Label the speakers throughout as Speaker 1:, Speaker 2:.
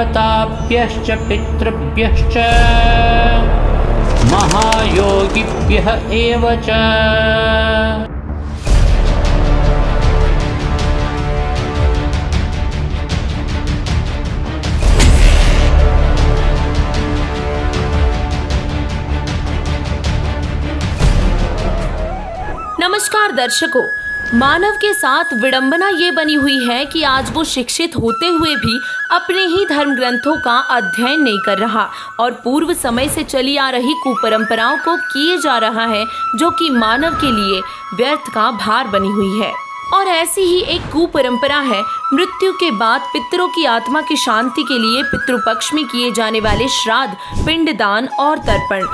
Speaker 1: देवताभ्यश्च पितृभ्यश्च महायोगिभ्यः एव च।
Speaker 2: नमस्कार दर्शकों, मानव के साथ विडंबना ये बनी हुई है कि आज वो शिक्षित होते हुए भी अपने ही धर्म ग्रंथों का अध्ययन नहीं कर रहा और पूर्व समय से चली आ रही कुपरंपराओं को किए जा रहा है, जो कि मानव के लिए व्यर्थ का भार बनी हुई है। और ऐसी ही एक कुपरंपरा है मृत्यु के बाद पितरों की आत्मा की शांति के लिए पितृपक्ष में किए जाने वाले श्राद्ध, पिंडदान और तर्पण।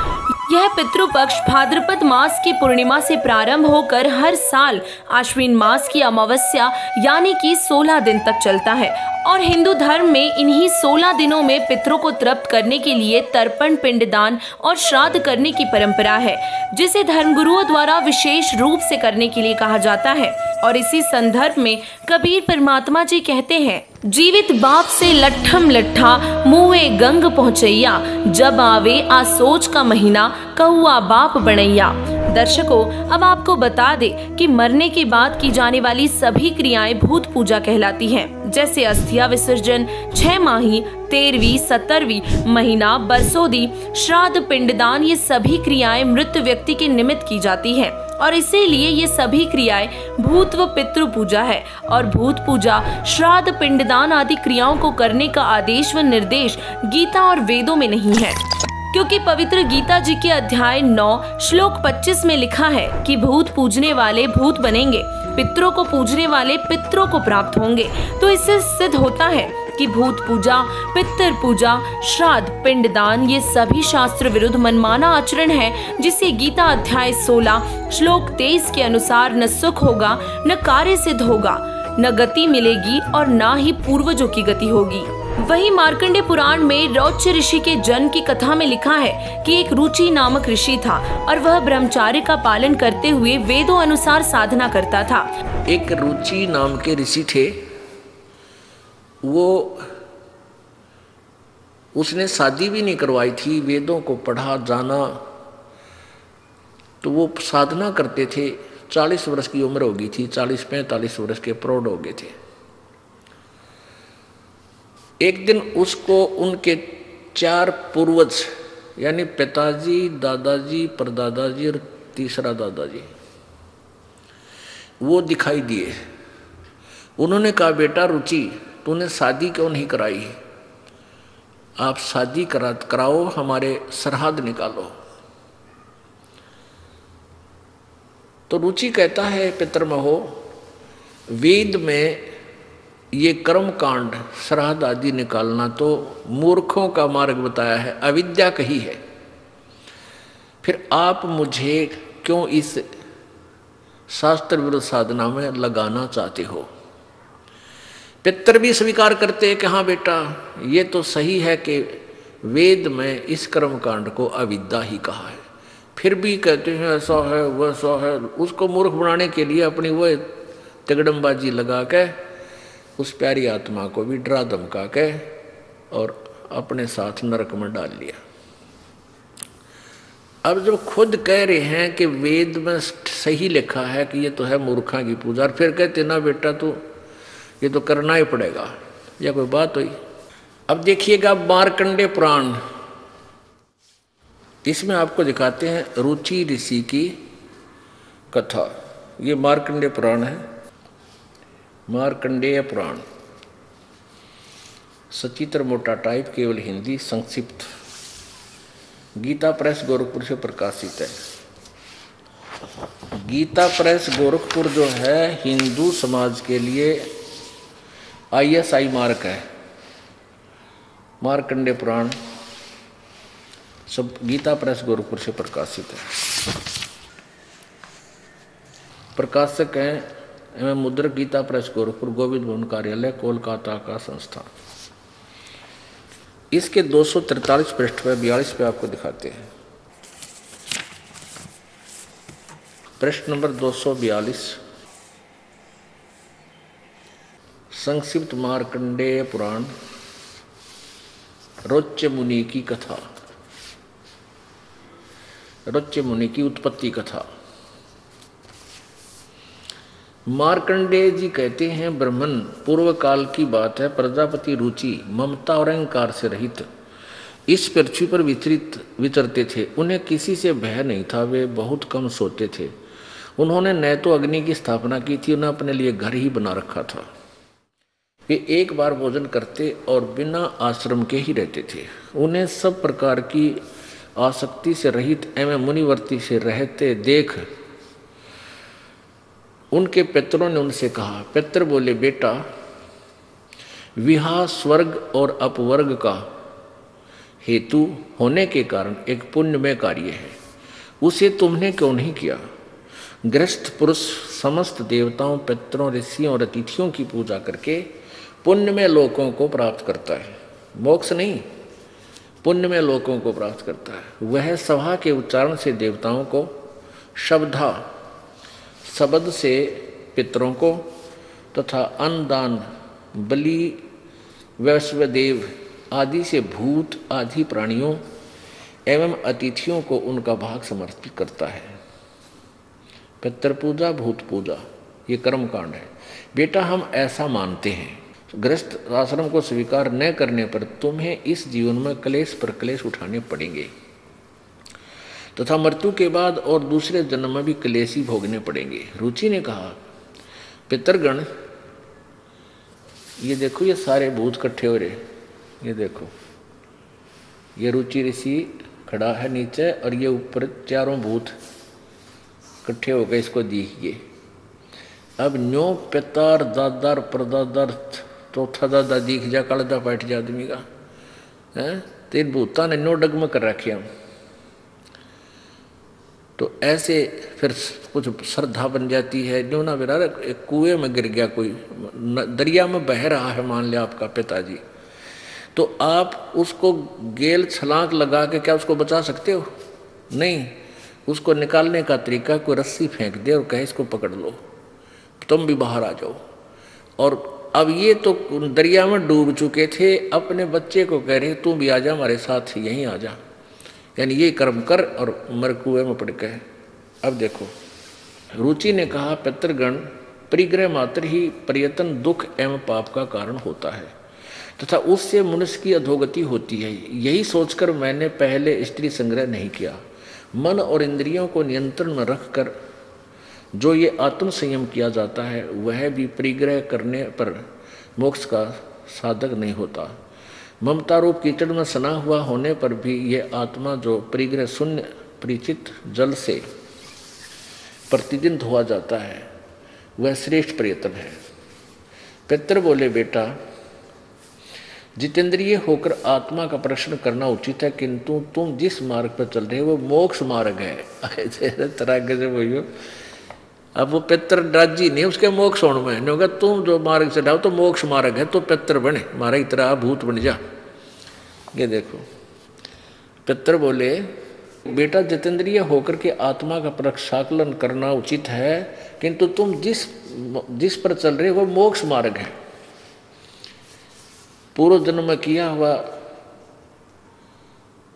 Speaker 2: यह पितृपक्ष भाद्रपद मास की पूर्णिमा से प्रारंभ होकर हर साल आश्विन मास की अमावस्या यानी कि 16 दिन तक चलता है और हिंदू धर्म में इन्हीं 16 दिनों में पितरों को तृप्त करने के लिए तर्पण, पिंडदान और श्राद्ध करने की परंपरा है, जिसे धर्मगुरुओं द्वारा विशेष रूप से करने के लिए कहा जाता है। और इसी संदर्भ में कबीर परमात्मा जी कहते हैं, जीवित बाप से लट्ठम लट्ठा मुँहे गंग पहुँचैया, जब आवे आ सोच का महीना कहुआ बाप बनैया। दर्शकों, अब आपको बता दे कि मरने के बाद की जाने वाली सभी क्रियाएं भूत पूजा कहलाती हैं, जैसे अस्थिया विसर्जन, 6 माही, 13वीं, 17वीं महीना, बरसोदी, श्राद्ध, पिंडदान, ये सभी क्रियाएं मृत व्यक्ति के निमित्त की जाती हैं और इसीलिए ये सभी क्रियाएं भूत व पितृ पूजा है। और भूत पूजा, श्राद्ध, पिंडदान आदि क्रियाओं को करने का आदेश व निर्देश गीता और वेदों में नहीं है, क्योंकि पवित्र गीता जी के अध्याय 9 श्लोक 25 में लिखा है कि भूत पूजने वाले भूत बनेंगे, पितरों को पूजने वाले पितरों को प्राप्त होंगे। तो इससे सिद्ध होता है कि भूत पूजा, पितर पूजा, श्राद्ध, पिंडदान ये सभी शास्त्र विरुद्ध मनमाना आचरण है, जिसे गीता अध्याय 16 श्लोक 23 के अनुसार न सुख होगा, न कार्य सिद्ध होगा, न गति मिलेगी और न ही पूर्वजों की गति होगी। वहीं मार्कंडेय पुराण में रौच्य ऋषि के जन्म की कथा में लिखा है कि एक रुचि नामक ऋषि था और वह ब्रह्मचार्य का पालन करते हुए वेदों अनुसार साधना करता था।
Speaker 3: एक रुचि नाम के ऋषि थे, वो उसने शादी भी नहीं करवाई थी, वेदों को पढ़ा जाना, तो वो साधना करते थे। 40 वर्ष की उम्र हो गई थी, 40-45 वर्ष के प्रौढ़ हो गए थे। एक दिन उसको उनके 4 पूर्वज यानी पिताजी, दादाजी, परदादाजी और तीसरा दादाजी वो दिखाई दिए। उन्होंने कहा, बेटा रुचि, तूने शादी क्यों नहीं कराई? आप शादी कराओ, हमारे श्राद्ध निकालो। तो रुचि कहता है, पितरमहो, वेद में ये कर्म कांड, श्राद्ध आदि निकालना तो मूर्खों का मार्ग बताया है, अविद्या कही है। फिर आप मुझे क्यों इस शास्त्र विरुद्ध साधना में लगाना चाहते हो? पितर भी स्वीकार करते हैं कि हाँ बेटा, ये तो सही है कि वेद में इस कर्म कांड को अविद्या ही कहा है। फिर भी कहते हैं ऐसा है वैसा है। उसको मूर्ख बनाने के लिए अपनी वो तिगड़मबाजी लगा के उस प्यारी आत्मा को भी डरा धमका के और अपने साथ नरक में डाल लिया। अब जब खुद कह रहे हैं कि वेद में सही लिखा है कि ये तो है मूर्खा की पूजा, और फिर कहते ना बेटा तू ये तो करना ही पड़ेगा, या कोई बात हुई? अब देखिएगा मार्कंडेय पुराण, इसमें आपको दिखाते हैं रुचि ऋषि की कथा। ये मार्कंडेय पुराण है, मार्कंडेय पुराण, सचित्र मोटा टाइप, केवल हिंदी, संक्षिप्त, गीता प्रेस गोरखपुर से प्रकाशित है। गीता प्रेस गोरखपुर जो है हिंदू समाज के लिए ISI मार्क है। मार्कंडेय पुराण सब गीता प्रेस गोरखपुर से प्रकाशित है। प्रकाशक हैं एवं मुद्रक गीता प्रेस गोरखपुर, गोविंद भवन कार्यालय, कोलकाता का संस्थान। इसके 243 पृष्ठ पर 42 पे आपको दिखाते हैं। पृष्ठ नंबर 242, संक्षिप्त मार्कंडेय पुराण, रोच्य मुनि की कथा, रोच्य मुनि की उत्पत्ति कथा। मार्कंडेय जी कहते हैं, ब्रह्मन पूर्व काल की बात है, प्रजापति रुचि ममता और अहंकार से रहित इस पृथ्वी पर विचरते थे। उन्हें किसी से भय नहीं था, वे बहुत कम सोते थे। उन्होंने न तो अग्नि की स्थापना की थी, उन्हें अपने लिए घर ही बना रखा था। वे एक बार भोजन करते और बिना आश्रम के ही रहते थे। उन्हें सब प्रकार की आसक्ति से रहित एवं मुनिवर्ती से रहते देख उनके पितरों ने उनसे कहा। पितर बोले, बेटा, विवाह स्वर्ग और अपवर्ग का हेतु होने के कारण एक पुण्यमय कार्य है, उसे तुमने क्यों नहीं किया? गृहस्थ पुरुष समस्त देवताओं, पितरों, ऋषियों और अतिथियों की पूजा करके पुण्यमय लोकों को प्राप्त करता है। मोक्ष नहीं, पुण्यमय लोकों को प्राप्त करता है। वह सभा के उच्चारण से देवताओं को, शब्द से पितरों को तथा अन्नदान, बलि, वैश्वदेव आदि से भूत आदि प्राणियों एवं अतिथियों को उनका भाग समर्पित करता है। पितृ पूजा, भूत पूजा, ये कर्म कांड है। बेटा, हम ऐसा मानते हैं, गृहस्थ आश्रम को स्वीकार न करने पर तुम्हें इस जीवन में क्लेश पर क्लेश उठाने पड़ेंगे तथा मृत्यु के बाद और दूसरे जन्म में भी क्लेश ही भोगने पड़ेंगे। रुचि ने कहा, पितरगण, ये देखो, ये सारे भूत इकट्ठे हो रहे, ये देखो, ये रुचि ऋषि खड़ा है नीचे और ये ऊपर चारों भूत इकट्ठे हो गए, इसको देखिए। अब न्यो पितार दादार परदादार चौथा दादा दिख जा, कलदा बैठ जा आदमी का है, तीन भूता ने नो डगम कर रखे हम। तो ऐसे फिर कुछ श्रद्धा बन जाती है। न्यो ना बेरा, एक कुएं में गिर गया, कोई दरिया में बह रहा है, मान लिया आपका पिताजी, तो आप उसको गेल छलांग लगा के क्या उसको बचा सकते हो? नहीं। उसको निकालने का तरीका, कोई रस्सी फेंक दे और कहे इसको पकड़ लो, तुम भी बाहर आ जाओ। और अब ये तो दरिया में डूब चुके थे, अपने बच्चे को कह रहे तू भी आ जा हमारे साथ, यहीं आ जा, यानी ये कर्म कर और मर कुएं में पड़ गए। अब देखो, रुचि ने कहा, पितृगण, परिग्रह मात्र ही पर्यटन दुख एवं पाप का कारण होता है तथा उससे मनुष्य की अधोगति होती है। यही सोचकर मैंने पहले स्त्री संग्रह नहीं किया। मन और इंद्रियों को नियंत्रण में रखकर जो ये आत्म संयम किया जाता है, वह भी परिग्रह करने पर मोक्ष का साधक नहीं होता। ममता रूप कीचड़ में सना हुआ होने पर भी ये आत्मा जो परिग्रह शून्य परिचित जल से प्रतिदिन धोआ जाता है, वह श्रेष्ठ प्रयत्न है। पितर बोले, बेटा, जितेंद्रिय होकर आत्मा का प्रश्न करना उचित है, किंतु तुम जिस मार्ग पर चल रहे हो वो मोक्ष मार्ग है। तरह के भैया, अब वो पितर राजी नहीं उसके मोक्ष होने में, नहीं होगा तुम जो मार्ग से जाओ तो मोक्ष मार्ग है, तो पितर बने, मारा की तरह भूत बन जा। ये देखो, पितर बोले, बेटा, जितेंद्रिय होकर के आत्मा का प्रक्षाकलन करना उचित है, किंतु तुम जिस पर चल रहे हो वो मोक्ष मार्ग है। पूर्व जन्म में किया हुआ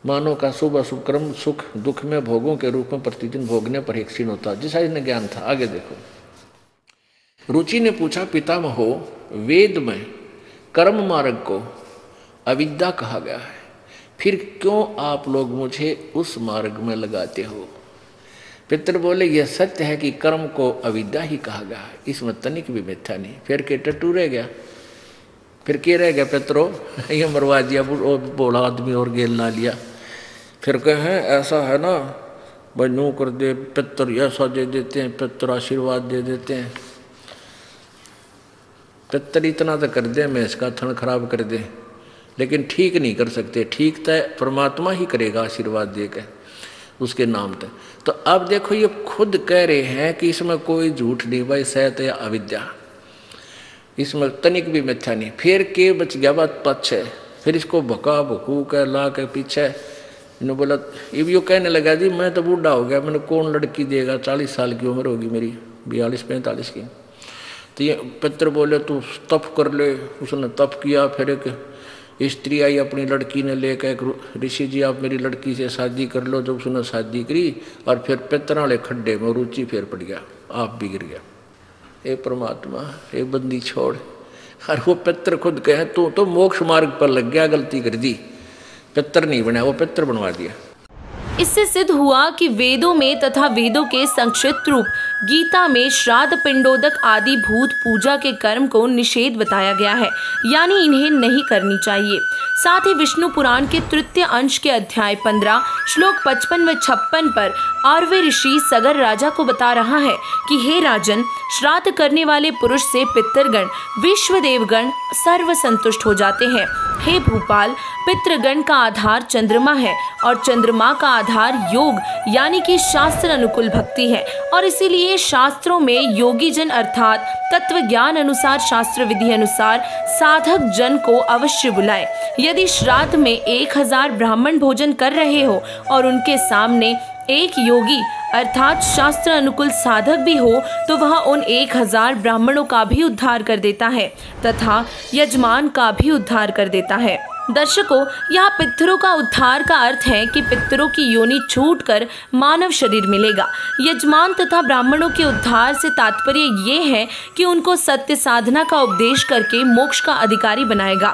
Speaker 3: मानव का शुभ अशुभ कर्म सुख दुख में भोगों के रूप में प्रतिदिन भोगने पर ही क्षीण होता, जिसा इन्हें ज्ञान था। आगे देखो, रुचि ने पूछा, पितामहो, वेद में कर्म मार्ग को अविद्या कहा गया है, फिर क्यों आप लोग मुझे उस मार्ग में लगाते हो? पितर बोले, यह सत्य है कि कर्म को अविद्या ही कहा गया है, इसमें तनिक भी मिथ्या नहीं। फिर के टट्टू रह गया, फिर क्या रह गया? पितरो ये मरवा दिया, बोला आदमी और गेल ना लिया। फिर कहे ऐसा है ना भाई, नू कर दे, पितर ऐसा दे देते हैं, पितर आशीर्वाद दे देते हैं। पितर इतना तो कर दे, मैं इसका थन खराब कर दे, लेकिन ठीक नहीं कर सकते। ठीक तो परमात्मा ही करेगा आशीर्वाद दे के उसके नाम तक। तो अब देखो, ये खुद कह रहे हैं कि इसमें कोई झूठ नहीं भाई, सैत या अविद्या, इसमें तनिक भी मिथ्या नहीं। फिर के बच गया बात पक्ष है, फिर इसको भका भकू के ला के पीछे इन्होंने बोला, ये भी कहने लगा, जी मैं तो बूढ़ा हो गया, मैंने कौन लड़की देगा, 40 साल की उम्र होगी मेरी, 42-45 की। तो ये पितर बोले, तू तप कर ले। उसने तप किया, फिर एक स्त्री आई अपनी लड़की ने लेकर, ऋषि जी आप मेरी लड़की से शादी कर लो। जब उसने शादी करी और फिर पितर वाले खड्डे में रुचि फिर पड़ गया, आप बिगड़ गया। हे परमात्मा, हे बंदी छोड़। और वो पितर खुद कहे तू तो मोक्ष मार्ग पर लग गया, गलती कर दी, पितर नहीं बना, वो पितर बनवा दिया।
Speaker 2: इससे सिद्ध हुआ कि वेदों में तथा वेदों के संक्षिप्त रूप गीता में श्राद्ध, पिंडोदक आदि भूत पूजा के कर्म को निषेध बताया गया है, यानी इन्हें नहीं करनी चाहिए। साथ ही विष्णु पुराण के तृतीय अंश के अध्याय 15 श्लोक 55 व 56 पर आर्वे ऋषि सगर राजा को बता रहा है कि हे राजन, श्राद्ध करने वाले पुरुष से पितृगण, विश्व देवगण सर्व संतुष्ट हो जाते हैं। हे भूपाल, पितृगण का आधार चंद्रमा है और चंद्रमा का आधार योग यानी कि शास्त्र अनुकूल भक्ति है, और इसीलिए शास्त्रों में योगी जन अर्थात तत्व ज्ञान अनुसार शास्त्र विधि अनुसार साधक जन को अवश्य बुलाए। यदि श्राद्ध में 1000 ब्राह्मण भोजन कर रहे हो और उनके सामने एक योगी अर्थात शास्त्र अनुकूल साधक भी हो तो वह उन 1000 ब्राह्मणों का भी उद्धार कर देता है तथा यजमान का भी उद्धार कर देता है। दर्शकों, यहाँ पितरों का उद्धार का अर्थ है कि पितरों की योनि छूटकर मानव शरीर मिलेगा। यजमान तथा ब्राह्मणों के उद्धार से तात्पर्य ये है कि उनको सत्य साधना का उपदेश करके मोक्ष का अधिकारी बनाएगा।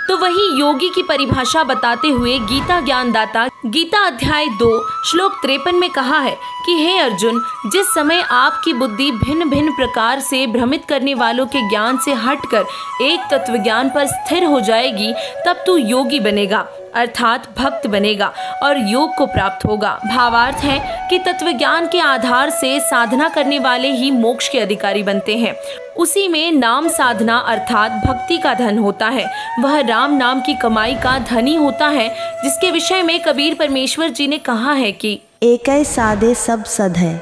Speaker 2: तो वही योगी की परिभाषा बताते हुए गीता ज्ञानदाता गीता अध्याय 2 श्लोक 53 में कहा है कि हे अर्जुन, जिस समय आपकी बुद्धि भिन्न भिन्न प्रकार से भ्रमित करने वालों के ज्ञान से हटकर एक तत्व ज्ञान पर स्थिर हो जाएगी, तब तू योगी बनेगा अर्थात भक्त बनेगा और योग को प्राप्त होगा। भावार्थ है कि तत्व ज्ञान के आधार से साधना करने वाले ही मोक्ष के अधिकारी बनते हैं। उसी में नाम साधना अर्थात भक्ति का धन होता है, वह राम नाम की कमाई का धनी होता है, जिसके विषय में कबीर परमेश्वर जी ने कहा है कि
Speaker 4: एकै साधे सब सध है,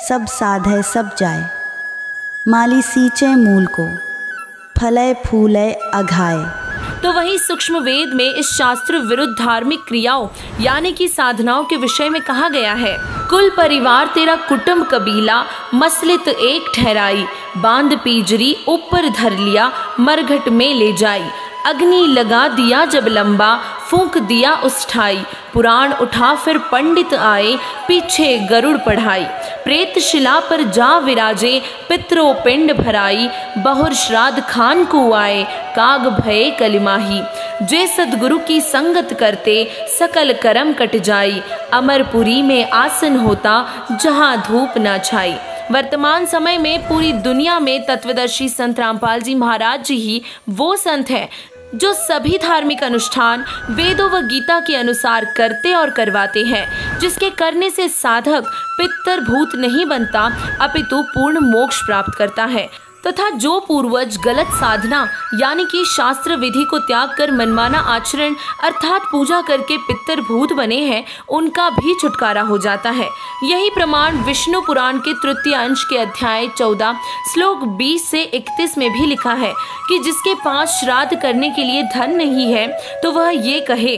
Speaker 4: सब साधे सब जाए, माली सींचे मूल को, फलय फूलय अघाए।
Speaker 2: तो वही सूक्ष्म वेद में इस शास्त्र विरुद्ध धार्मिक क्रियाओं यानी कि साधनाओं के विषय में कहा गया है, कुल परिवार तेरा कुटुंब कबीला, मसलित एक ठहराई, बांध पीजरी ऊपर धर लिया, मरघट में ले जाई, अग्नि लगा दिया जब लंबा, फूंक दिया उस ठाई, पुराण उठा फिर पंडित आए, पीछे गरुड़ पढ़ाई, प्रेत शिला पर जा विराजे, पितरों पिंड भराई, बहुर श्राद्ध खान को आए, काग भये कलिमाही, जे सदगुरु की संगत करते, सकल करम कट जाई, अमरपुरी में आसन होता, जहाँ धूप न छाई। वर्तमान समय में पूरी दुनिया में तत्वदर्शी संत रामपाल जी महाराज जी ही वो संत हैं जो सभी धार्मिक अनुष्ठान वेदों व गीता के अनुसार करते और करवाते हैं, जिसके करने से साधक पितर भूत नहीं बनता अपितु पूर्ण मोक्ष प्राप्त करता है तथा जो पूर्वज गलत साधना यानी कि शास्त्र विधि को त्याग कर मनमाना आचरण अर्थात पूजा करके पितर भूत बने हैं, उनका भी छुटकारा हो जाता है। यही प्रमाण विष्णु पुराण के तृतीय अंश के अध्याय 14 श्लोक 20 से 31 में भी लिखा है कि जिसके पास श्राद्ध करने के लिए धन नहीं है तो वह ये कहे,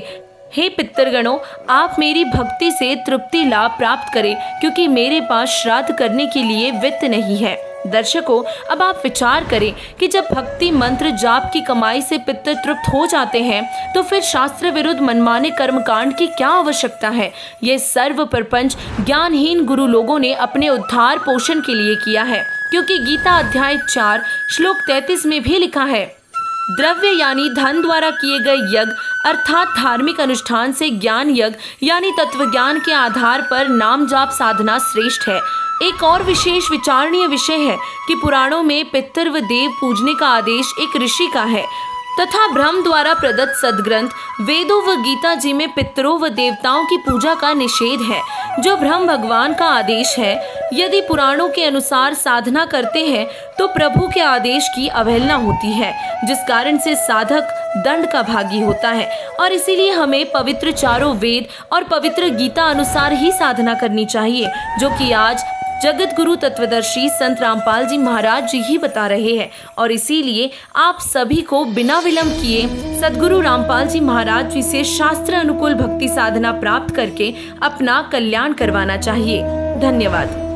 Speaker 2: हे पितृगणों, आप मेरी भक्ति से तृप्ति लाभ प्राप्त करें, क्योंकि मेरे पास श्राद्ध करने के लिए वित्त नहीं है। दर्शकों, अब आप विचार करें कि जब भक्ति मंत्र जाप की कमाई से पितर तृप्त हो जाते हैं तो फिर शास्त्र विरुद्ध मनमाने कर्मकांड की क्या आवश्यकता है। ये सर्व प्रपंच ज्ञानहीन गुरु लोगों ने अपने उद्धार पोषण के लिए किया है, क्योंकि गीता अध्याय 4 श्लोक 33 में भी लिखा है, द्रव्य यानी धन द्वारा किए गए यज्ञ अर्थात धार्मिक अनुष्ठान से ज्ञान यज्ञ यानी तत्व ज्ञान के आधार पर नाम जाप साधना श्रेष्ठ है। एक और विशेष विचारणीय विषय है कि पुराणों में पितर व देव पूजने का आदेश एक ऋषि का है तथा ब्रह्म द्वारा प्रदत्त सदग्रंथ वेदों व गीता जी में पितरों व देवताओं की पूजा का निषेध है, जो ब्रह्म भगवान का आदेश है। यदि पुराणों के अनुसार साधना करते हैं तो प्रभु के आदेश की अवहेलना होती है, जिस कारण से साधक दंड का भागी होता है, और इसीलिए हमें पवित्र चारों वेद और पवित्र गीता अनुसार ही साधना करनी चाहिए, जो कि आज जगत गुरु तत्वदर्शी संत रामपाल जी महाराज जी ही बता रहे हैं। और इसीलिए आप सभी को बिना विलंब किए सदगुरु रामपाल जी महाराज जी से शास्त्र अनुकूल भक्ति साधना प्राप्त करके अपना कल्याण करवाना चाहिए। धन्यवाद।